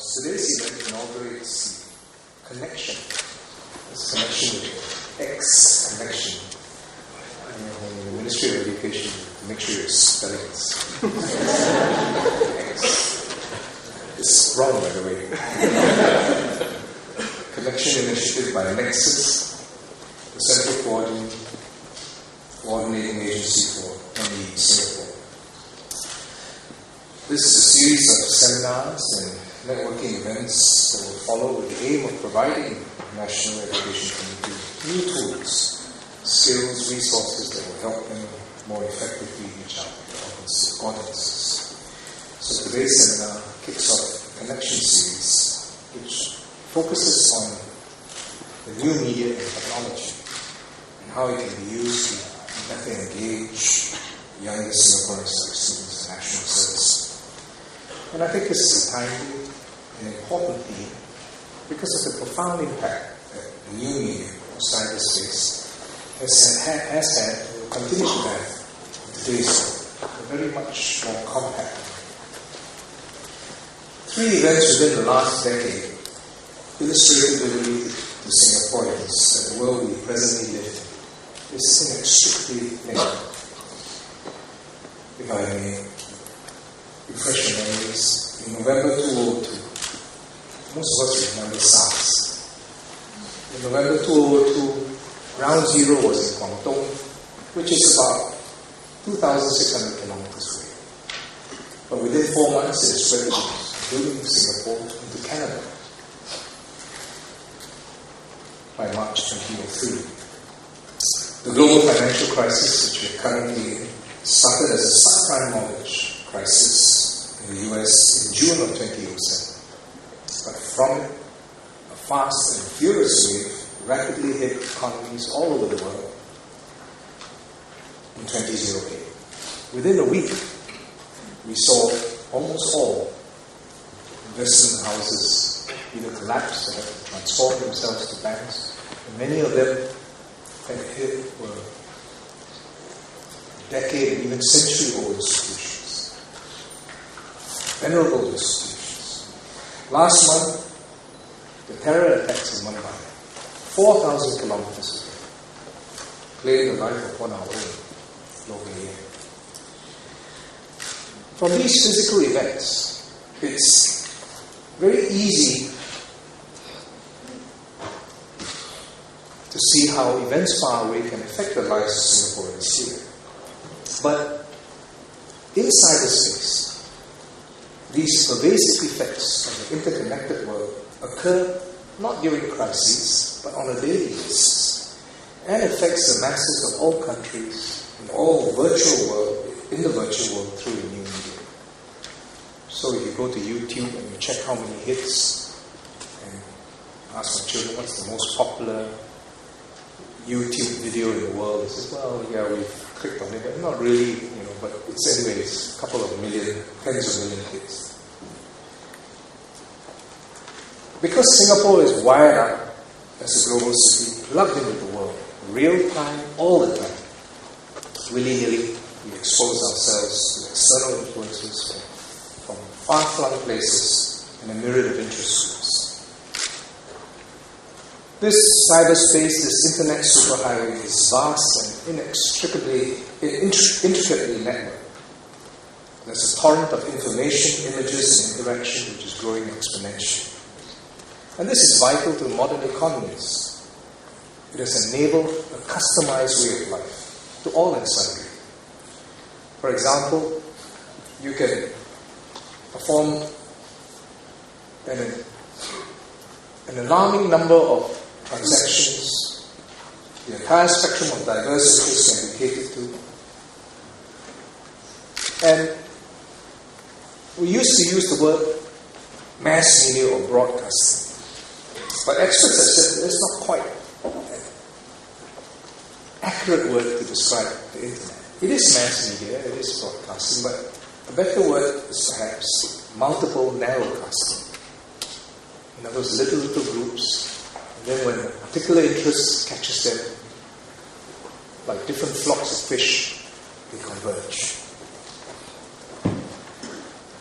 Today's event inaugurates Connexion. This connection with X connection. In the Ministry of Education, to make sure your spellings. X. It's wrong, by the way. Connection initiative by Nexus, the Central Coordinating Agency for ME Singapore. This is a series of seminars and networking events that will follow with the aim of providing national education community new tools, skills, resources that will help them more effectively reach out to audiences. So today's seminar kicks off the Connection series, which focuses on the new media and technology and how it can be used to better engage younger Singaporeans like students in national service. And I think this is a timely and important theme because of the profound impact that the new media or cyberspace has had and will continue to have in today's world, a very much more compact. 3 events within the last decade illustrated vividly to Singaporeans that the world we presently live in is inextricably linked. If I may refresh your memories, in November 2002, most of us remember SARS. In November 2002, Ground Zero was in Guangdong, which is about 2,600 kilometers away. But within 4 months, it spread including Singapore into Canada by March 2003. The global financial crisis, which we are currently in, started as a subprime mortgage crisis in the US in June of 2007. But from it, a fast and furious wave rapidly hit economies all over the world in 2008. Within a week, we saw almost all investment houses either collapse or have transformed themselves to banks, and many of them were decade and even century-old institutions, venerable institutions. Last month, the terror attacks in Mumbai, 4,000 kilometers away, claimed the life of one of our own locally. From these physical events, it's very easy to see how events far away can affect the lives of Singaporeans here. But in cyberspace, these pervasive effects of the interconnected world occur not during crises, but on a daily basis, and affects the masses of all countries in all virtual world, in the virtual world through the new media. So if you go to YouTube and you check how many hits, and ask my children what's the most popular YouTube video in the world, they say, well, yeah, we've clicked on it, but not really, but it's anyways a couple of million, tens of million hits. Because Singapore is wired up as a global city, plugged into the world, real time, all the time, willy-nilly, we expose ourselves to external influences from far-flung places and a myriad of interest groups. This cyberspace, this internet superhighway is vast and intricately networked. There's a torrent of information, images, and interaction which is growing exponentially. And this is vital to modern economies. It has enabled a customized way of life to all and sundry. For example, you can perform an alarming number of transactions. The entire spectrum of diverse interests can be catered to. And we used to use the word mass media or broadcasting. But experts have said that's not quite an accurate word to describe the internet. It is mass media, it is broadcasting, but a better word is perhaps multiple narrowcasting. In other words, little groups, and then when a particular interest catches them, like different flocks of fish, they converge.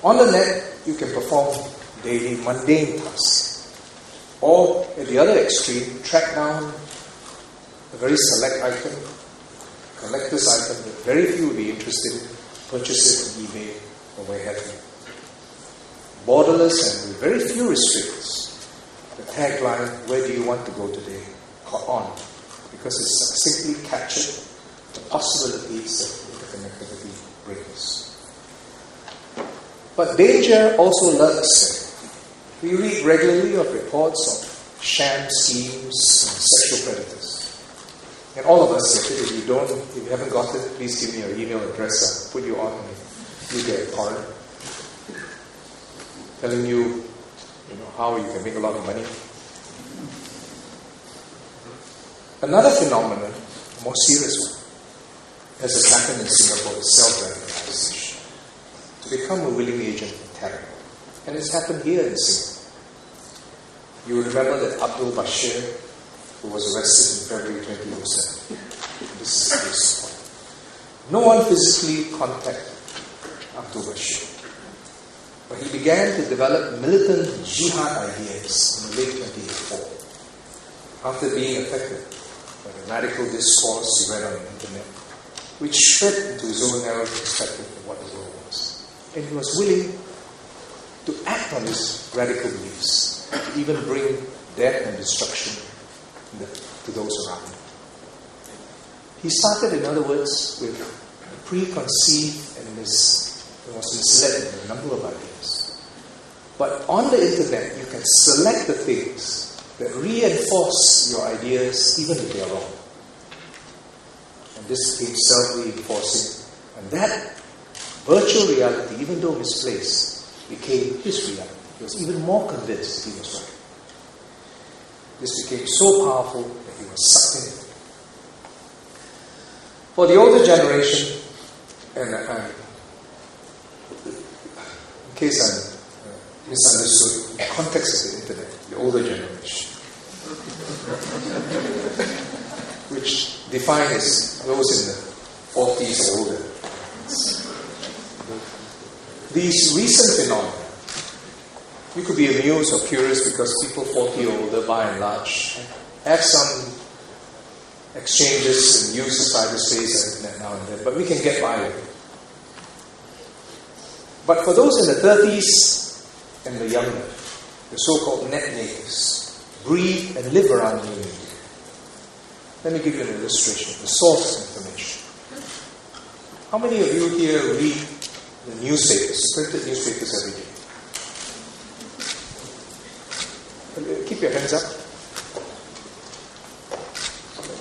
On the net, you can perform daily mundane tasks. Or, at the other extreme, track down a very select item, collect this item that very few will be interested in, purchase it on eBay or where have you. Borderless and with very few restraints. The tagline, "Where do you want to go today?" caught on because it succinctly captured the possibilities that interconnectivity brings. But danger also lurks. We read regularly of reports of sham schemes and sexual predators. And all of us, if you haven't got it, please give me your email address. I'll put you on and you get a card telling you how you can make a lot of money. Another phenomenon, a more serious one, as has happened in Singapore, is self-radicalization. To become a willing agent in terror. And it's happened here in Singapore. You will remember that Abdul Bashir, who was arrested in February 2007. This is the case point. No one physically contacted Abdul Bashir. But he began to develop militant jihad ideas in the late 2004. After being affected by the radical discourse he read on the internet, which fed into his own narrow perspective of what the world was. And he was willing to act on his radical beliefs, to even bring death and destruction to those around him. He started, in other words, with a preconceived and was misled in a number of ideas. But on the internet, you can select the things that reinforce your ideas, even if they are wrong. And this became self-reinforcing. And that virtual reality, even though misplaced, became his reality. He was even more convinced he was right. This became so powerful that he was sucked in. For the older generation, and in case I'm misunderstood, the context of the internet, the older generation, which defined as those in the 40s or older. These recent phenomena, you could be amused or curious because people 40 or older, by and large, have some exchanges and use the cyberspace and internet now and then, but we can get by with it. But for those in the 30s and the younger, the so-called net natives, breathe and live around new media. Let me give you an illustration, the source of information. How many of you here read the newspapers, the printed newspapers every day? Keep your hands up.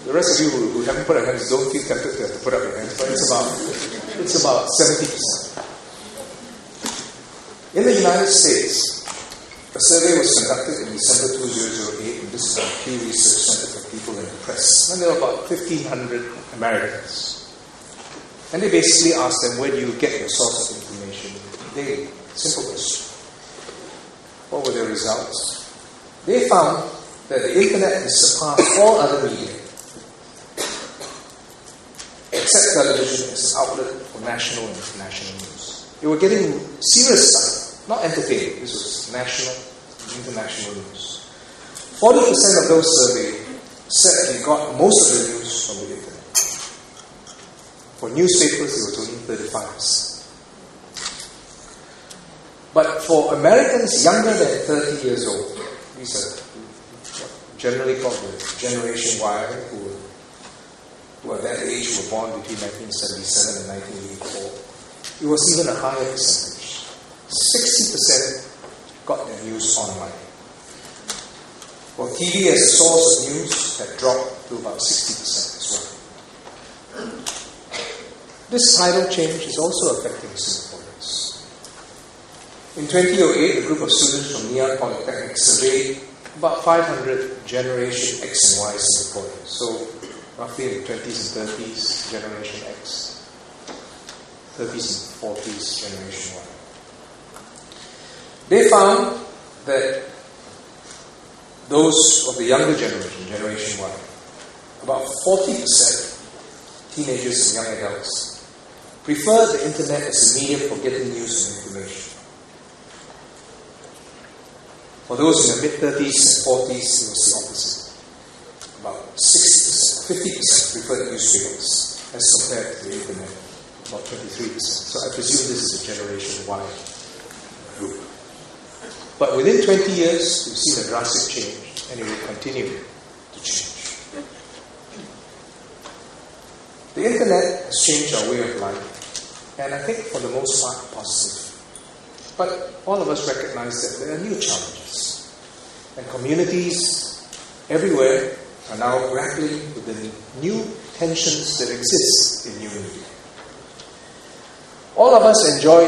The rest of you who haven't put up hands, don't feel tempted to have to put up your hands, but it's about 70%. In the United States, a survey was conducted in December 2008, and this is our Pew Research Center for People in the Press. And there were about 1,500 Americans. And they basically asked them, where do you get your source of information daily? Simple question. What were their results? They found that the internet has surpassed all other media, except television as an outlet for national and international news. They were getting serious stuff, not entertaining. This was national and international news. 40% of those surveyed said they got most of the news from the internet. For newspapers, it was only 35%. But for Americans younger than 30 years old, these are generally called the Generation Y, who at that age were born between 1977 and 1984. It was even a higher percentage. 60% got their news online. Well, TV as a source of news had dropped to about 60% as well. This tidal change is also affecting Singaporeans. In 2008, a group of students from Ngee Ann Polytechnic surveyed about 500 Generation X and Y Singaporeans. So, roughly in the 20s and 30s, Generation X. 30s and 40s, Generation Y. They found that those of the younger generation, Generation Y, about 40% teenagers and young adults, prefer the internet as a medium for getting news and information. For those in their mid-30s and 40s, it was the opposite. About 60%, 50% preferred newspapers as compared to the internet, about 23%. So I presume this is a Generation Y group. But within 20 years, we've seen a drastic change, and it will continue to change. The internet has changed our way of life, and I think for the most part positive. But all of us recognize that there are new challenges, and communities everywhere are now grappling with the new tensions that exist in new media. All of us enjoy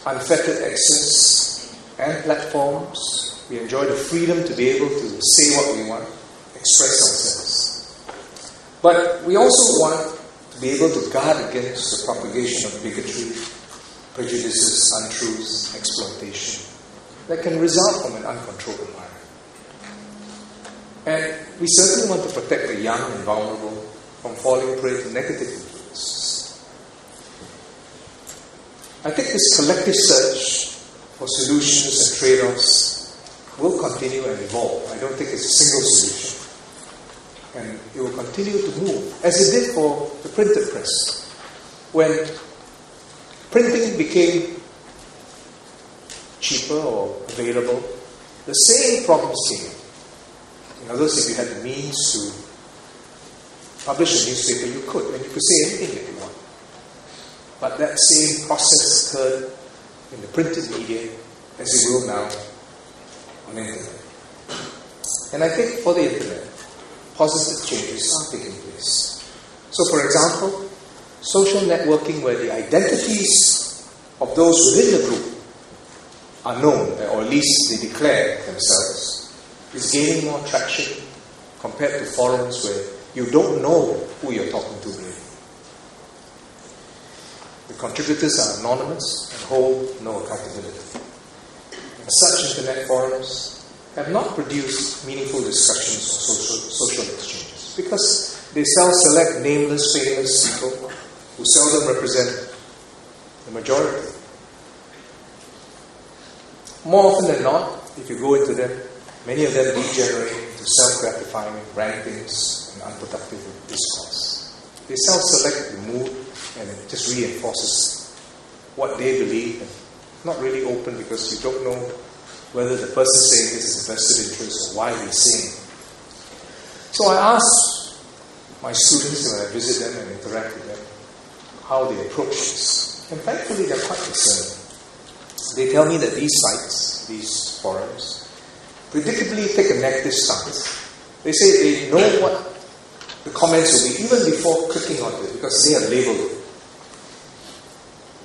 unfettered access and platforms. We enjoy the freedom to be able to say what we want, express ourselves. But we also want to be able to guard against the propagation of bigotry, prejudices, untruths, exploitation that can result from an uncontrolled environment. And we certainly want to protect the young and vulnerable from falling prey to negative influences. I think this collective search for solutions and trade-offs will continue and evolve. I don't think it's a single solution. And it will continue to move, as it did for the printed press. When printing became cheaper or available, the same problems came. In other words, if you had the means to publish a newspaper, you could, and you could say anything that you want. But that same process occurred in the printed media, as it will now on the internet. And I think for the internet, positive changes are taking place. So, for example, social networking where the identities of those within the group are known, or at least they declare themselves, is gaining more traction compared to forums where you don't know who you're talking to really. The contributors are anonymous and hold no accountability. And such internet forums have not produced meaningful discussions or social exchanges because they select nameless, famous people who seldom represent the majority. More often than not, if you go into them, many of them degenerate into self-gratifying rantings and unproductive discourse. They self-select the mood and it just reinforces what they believe and not really open because you don't know whether the person saying this is a vested interest or why they're saying it. So I ask my students when I visit them and interact with them how they approach this. And thankfully they're quite discerning. They tell me that these sites, these forums, predictably take a negative stance. They say they know what the comments will be even before clicking on it because they have labeled it.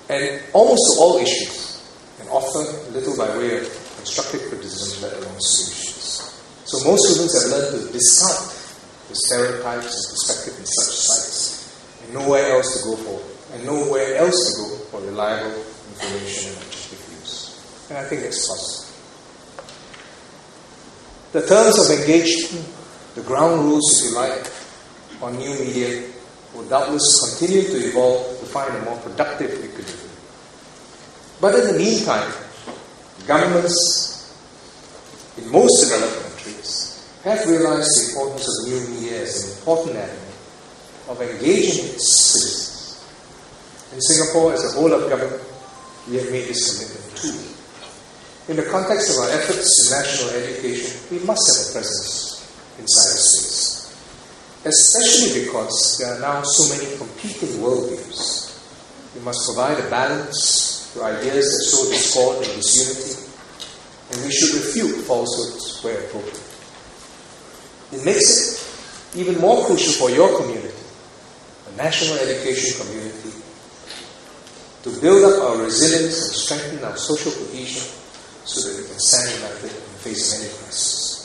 And almost to all issues, and often little by way of constructive criticism, let alone solutions. So most students have learned to discount the stereotypes and perspective in such sites and nowhere else to go for reliable information and objective views. And I think that's positive. The terms of engagement, the ground rules, if you like, on new media will doubtless continue to evolve to find a more productive equilibrium. But in the meantime, governments in most developed countries have realized the importance of new media as an important avenue of engaging its citizens. In Singapore, as a whole of government, we have made this commitment too. In the context of our efforts in national education, we must have a presence in cyberspace, especially because there are now so many competing worldviews. We must provide a balance to ideas that sow discord and disunity, and we should refute falsehoods where appropriate. It makes it even more crucial for your community, the national education community, to build up our resilience and strengthen our social cohesion so that we can stand united in the face of any crisis.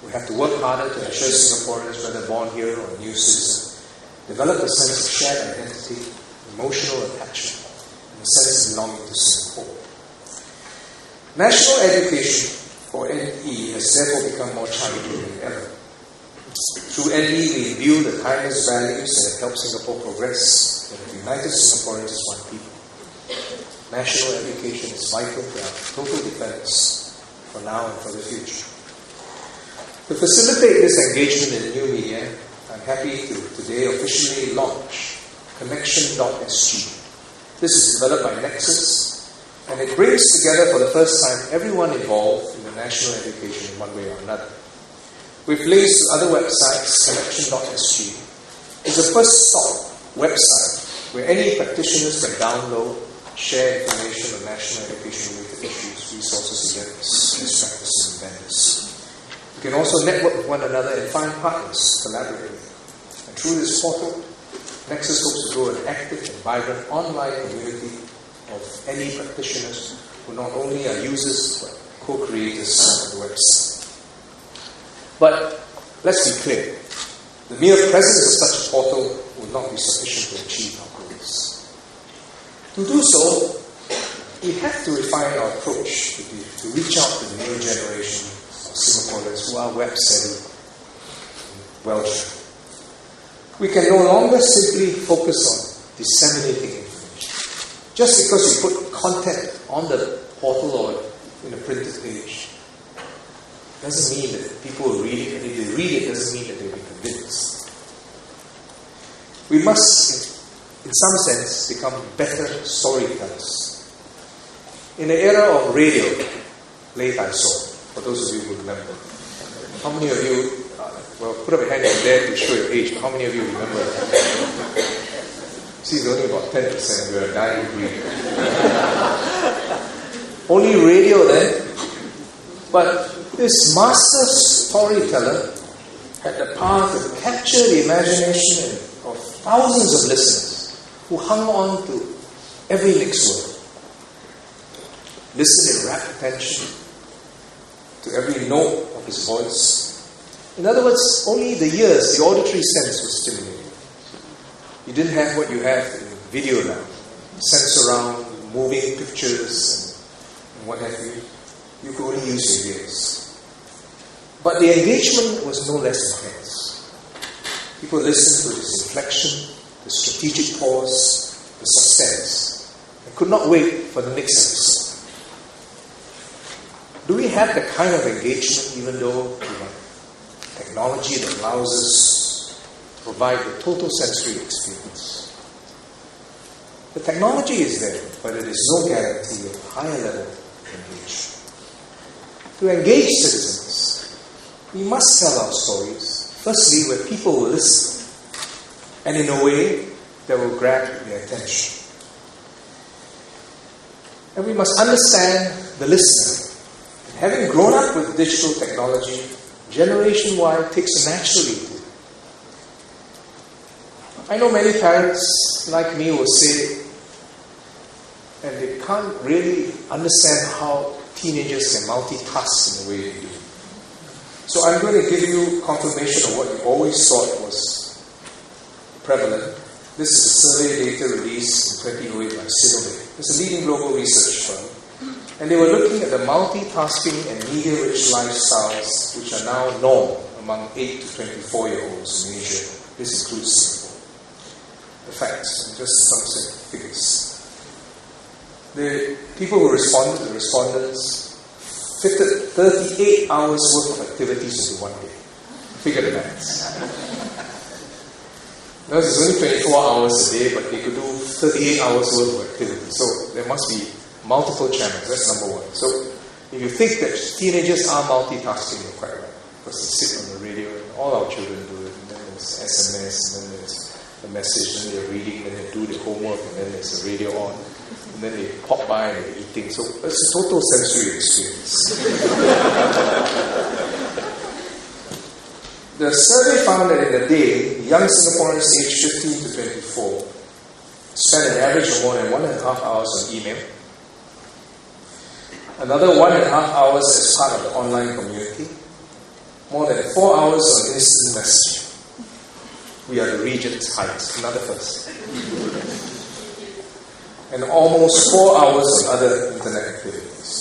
We have to work harder to ensure Singaporeans, whether born here or a new citizen, develop a sense of shared identity, emotional attachment, and a sense of belonging to Singapore. National education, or NE, has therefore become more challenging than ever. Through NE, we imbue the timeless values that have helped Singapore progress and have united Singaporeans as one people. National education is vital to our total defense for now and for the future. To facilitate this engagement in the new media, I'm happy to today officially launch Connexion.sg. This is developed by Nexus, and it brings together for the first time everyone involved in the national education in one way or another. With links to other websites, Connexion.sg is a first-stop website where any practitioners can download, share information on national education-related issues, resources, events, best practices, and vendors. You can also network with one another and find partners to collaborate with. And through this portal, Nexus hopes to grow an active and vibrant online community of any practitioners who not only are users but co-creators of the website. But let's be clear, the mere presence of such a portal will not be sufficient to achieve our goals. To do so, we have to refine our approach to reach out to the new generation Singaporeans who are web-savvy and well-trained. We can no longer simply focus on disseminating information. Just because you put content on the portal or in a printed page doesn't mean that people will read it, and if they read it, doesn't mean that they'll be convinced. We must, in some sense, become better storytellers. In the era of radio, late I saw, for those of you who remember. How many of you, well, put up your hand in there to show your age, but how many of you remember? See, it's only about 10%. We're a dying breed. Only radio then. But this master storyteller had the power to capture the imagination of thousands of listeners who hung on to every next word. Listen in rapt attention to every note of his voice. In other words, only the ears, the auditory sense was stimulated. You didn't have what you have in video now. Sense around, moving pictures and what have you. You could only use your ears. But the engagement was no less intense. People listened to his inflection, the strategic pause, the suspense, and could not wait for the next episode. Do we have the kind of engagement even though we have technology that allows us to provide the total sensory experience? The technology is there, but it is no guarantee of higher level engagement. To engage citizens, we must tell our stories, firstly where people will listen, and in a way that will grab their attention. And we must understand the listener. Having grown up with digital technology, Generation Y takes naturally to it. I know many parents like me will say, and they can't really understand how teenagers can multitask in the way they do. So I'm going to give you confirmation of what you always thought was prevalent. This is a survey data released in 2008 by Sinovac. It's a leading global research firm. And they were looking at the multitasking and media-rich lifestyles which are now norm among 8 to 24-year-olds in Asia. This includes Singapore. The facts, and just some figures. The people who responded, the respondents, fitted 38 hours worth of activities into one day. Figure the maths. Now, it's only 24 hours a day, but they could do 38 hours worth of activity. So there must be multiple channels. That's number one. So if you think that teenagers are multitasking, you're quite right. Because they sit on the radio, and all our children do it. And then there's SMS, and then there's a message, and then they're reading, and then they do the homework, and then there's the radio on. And then they pop by and they're eating. So it's a total sensory experience. The survey found that in a day, young Singaporeans aged 15 to 24 spend an average of more than 1.5 hours on email, another 1.5 hours as part of the online community, more than 4 hours on instant messaging. We are the region's height, another first. And almost 4 hours on other internet activities.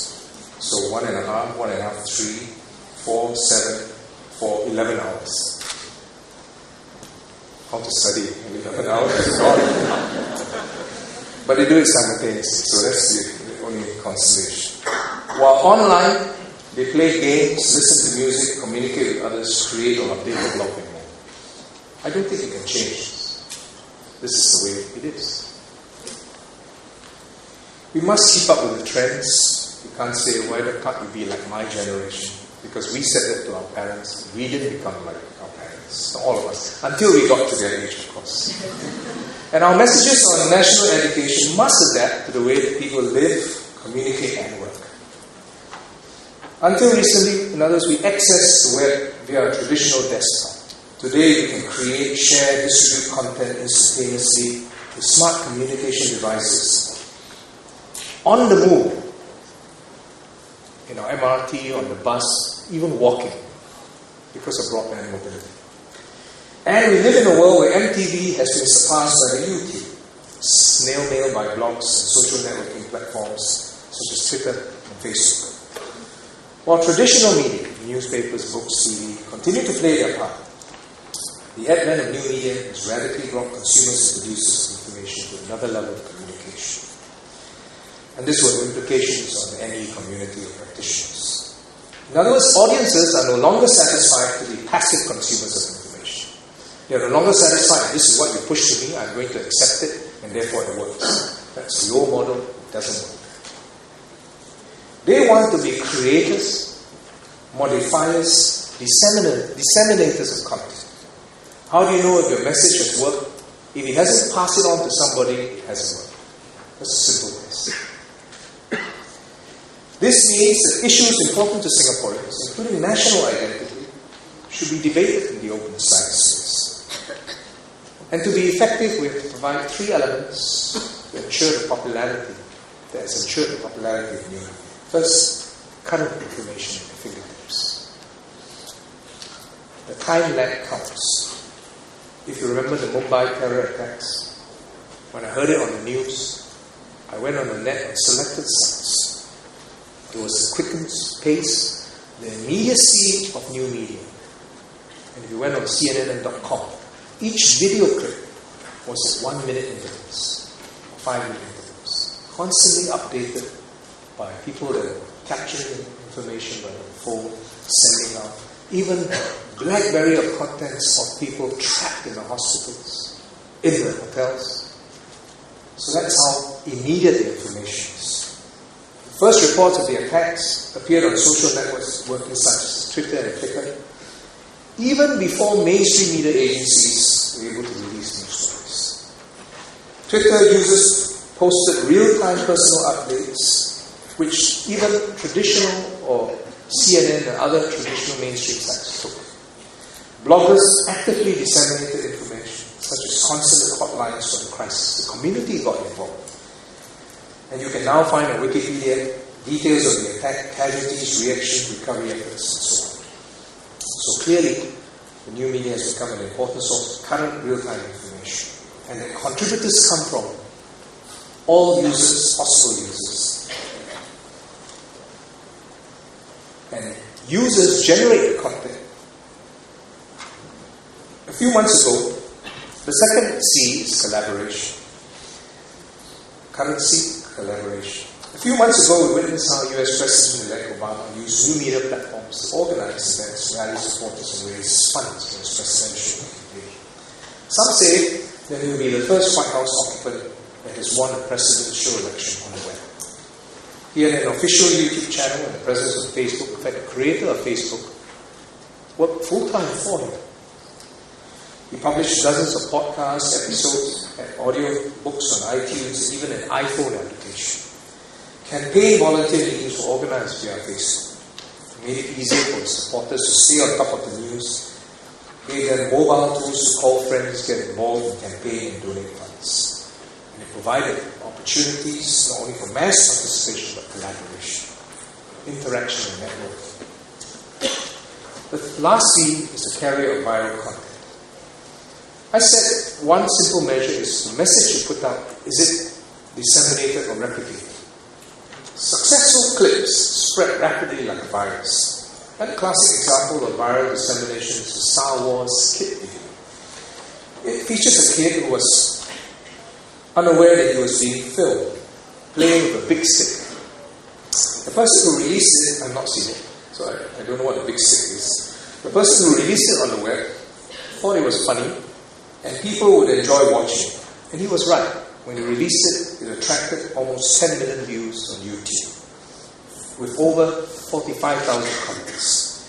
So 1.5, 3, 4, 7, 4, 11 hours. How to study in 11 hours? But they do it simultaneously, so that's the only consolation. While online, They play games, listen to music, communicate with others, create or update the blog and more. I don't think it can change this. This is the way it is. We must keep up with the trends. We can't say, why can't we be like my generation? Because we said that to our parents. We didn't become like our parents, all of us, until we got to their age, of course. And our messages on national education must adapt to the way that people live, communicate and work. Until recently, in other words, we access the web via a traditional desktop. Today we can create, share, distribute content instantaneously with smart communication devices. On the move, in our MRT, on the bus, even walking, because of broadband mobility. And we live in a world where MTV has been surpassed by the YouTube, snail mail by blogs and social networking platforms such as Twitter and Facebook. While traditional media, newspapers, books, TV, continue to play their part, the advent of new media has radically brought consumers and producers of information to another level of communication. And this will have implications on any community of practitioners. In other words, audiences are no longer satisfied to be passive consumers of information. They are no longer satisfied, this is what you push to me, I'm going to accept it, and therefore it works. That's your model, it doesn't work. They want to be creators, modifiers, disseminators of content. How do you know if your message has worked? If it hasn't passed it on to somebody, it hasn't worked. That's a simple test. This means that issues important to Singaporeans, including national identity, should be debated in the open science space. And to be effective, we have to provide three elements to ensure the popularity, that has ensured the popularity of new. First, current information at the fingertips. The time lag counts. If you remember the Mumbai terror attacks, when I heard it on the news, I went on the net and selected sites. It was the quickened pace, the immediacy of new media. And if you went on CNN.com, each video clip was at 1 minute intervals, 5 minute intervals, constantly updated by people that were capturing information by the phone, sending out, even BlackBerry of contents of people trapped in the hospitals, in the hotels. So that's how immediate the information is. The first reports of the attacks appeared on social networks working such as Twitter and Flickr, even before mainstream media agencies were able to release news stories. Twitter users posted real-time personal updates, which even traditional or CNN and other traditional mainstream sites took. Bloggers actively disseminated information, such as consular hotlines for the crisis. The community got involved. And you can now find on Wikipedia details of the attack, casualties, reaction, recovery efforts, and so on. So clearly, the new media has become an important source of current real-time information. And the contributors come from all users, possible users. And users generate the content. A few months ago, the second C is collaboration. Currency, collaboration. A few months ago, we witnessed how US President-elect Obama used new media platforms to organize events, rally supporters, and raise funds for his presidential campaign. Some say that he will be the first White House occupant that has won a presidential election on the web. He had an official YouTube channel and the presence of Facebook. In fact, the creator of Facebook worked full-time for him. He published dozens of podcast episodes and audio books on iTunes and even an iPhone application. Campaign volunteer meetings were organized via Facebook. It made it easier for his supporters to stay on top of the news. Gave them mobile tools to call friends, get involved in campaign and donate funds. And it provided opportunities not only for mass participation but collaboration, interaction and networking. The last C is the carrier of viral content. I said one simple measure is the message you put out, is it disseminated or replicated? Successful clips spread rapidly like a virus. One classic example of viral dissemination is the Star Wars kid video. It features a kid who was unaware that he was being filmed, playing with a big stick. The person who released it, I've not seen it, So I don't know what a big stick is. The person who released it on the web thought it was funny and people would enjoy watching it. And he was right. When he released it, it attracted almost 10 million views on YouTube with over 45,000 comments.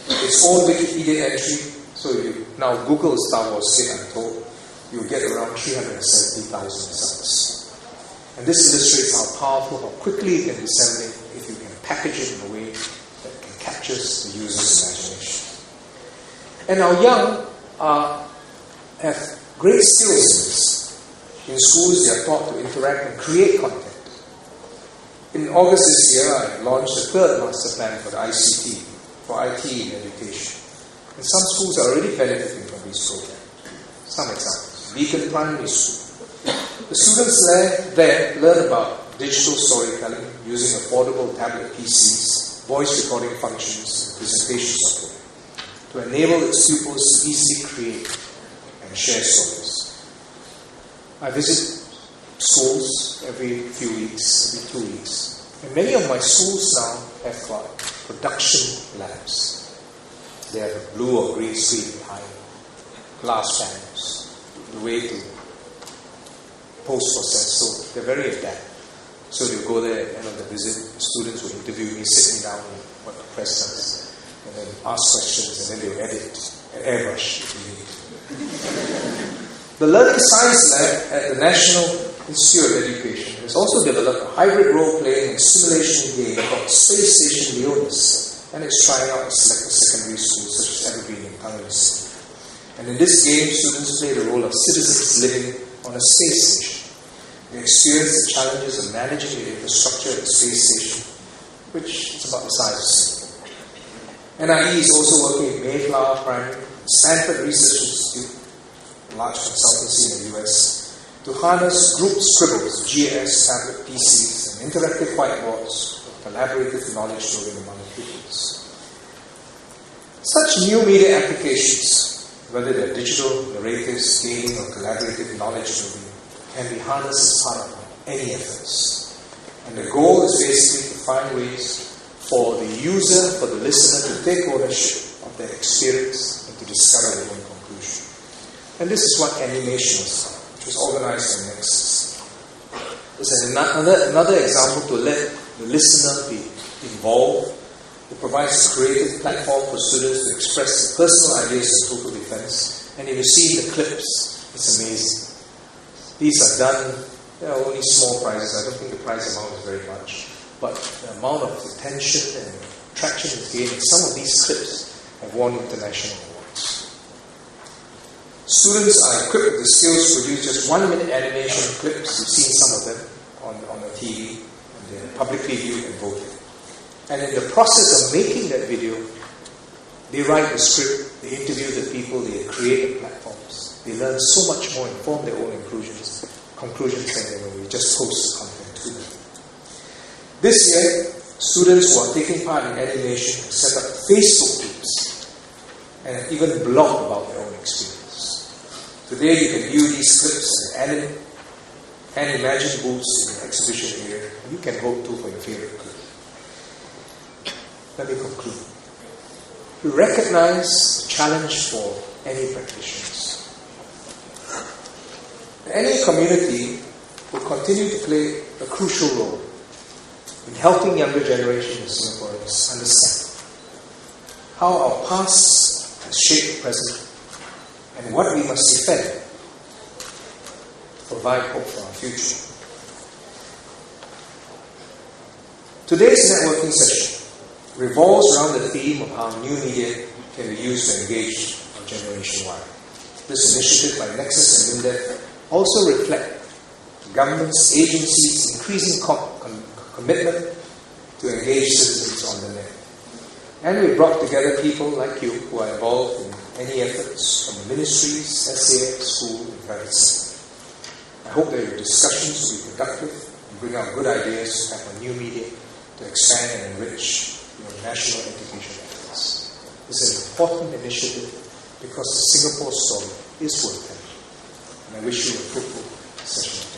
Its own Wikipedia entry, so if you now Google Star Wars Sick Untold, you'll get around 370,000 results. And this illustrates how powerful, how quickly it can disseminate if you can package it in a way that can capture the user's imagination. And our young have great skills in this. In schools, they are taught to interact and create content. In August this year, I launched the third master plan for the ICT, for IT in education. And some schools are already benefiting from these programs. Some examples. Beacon Primary School. The students there learn about digital storytelling using affordable tablet PCs, voice recording functions, and presentation software to enable its pupils to easily create and share stories. I visit schools every few weeks, every 2 weeks. And many of my schools now have got production labs. They have a blue or green screen behind, glass panels, the way to post-process. So they're very adept. So they'll go there at the end of the visit. The students will interview me, sit me down with what the press does, and then ask questions, and then they'll edit and airbrush if you need. The Learning Science Lab at the National Institute of Education has also developed a hybrid role-playing and simulation game called Space Station Leonis, and it's trying out in selected secondary schools such as Evergreen and Connexion. And in this game, students play the role of citizens living on a space station. They experience the challenges of managing the infrastructure of the space station, which is about the size of Singapore. NIE is also working with Mayflower Primary, Stanford Research Institute, a large consultancy in the US, to harness group scribbles, GS, tablet PCs, and interactive whiteboards for collaborative knowledge sharing among pupils. Such new media applications, whether they're digital, narratives, gaming, or collaborative knowledge building, can be harnessed as part of any efforts. And the goal is basically to find ways for the user, for the listener, to take ownership of their experience and to discover their own conclusion. And this is what animation was, which was organized by Nexus. This is another example to let the listener be involved. It provides a creative platform for students to express their personal ideas in total defense. And if you see the clips, it's amazing. These are done, there are only small prizes. I don't think the prize amount is very much. But the amount of attention and traction it's gained, and some of these clips have won international awards. Students are equipped with the skills to produce just 1-minute animation clips. You've seen some of them on the TV, and they're publicly viewed and voted. And in the process of making that video, they write the script, they interview the people, they create the platforms. They learn so much more and form their own conclusions than when we just post the content to them. This year, students who are taking part in animation have set up Facebook groups and even blog about their own experience. Today you can view these clips and imagine booths in the exhibition area. You can vote too for your favorite clip. Let me conclude. We recognize the challenge for any practitioners. Any community will continue to play a crucial role in helping younger generations of Singaporeans understand how our past has shaped the present and what we must defend to provide hope for our future. Today's networking session revolves around the theme of how new media can be used to engage our Generation Y. This initiative by Nexus and MINDEF also reflect governments, agencies' increasing commitment to engage citizens on the net. And we brought together people like you who are involved in any efforts from the ministries, SAX, school, and private sector. I hope that your discussions will be productive and bring out good ideas to have a new media to expand and enrich your national education efforts. This is an important initiative because the Singapore story is worth telling. And I wish you a fruitful session.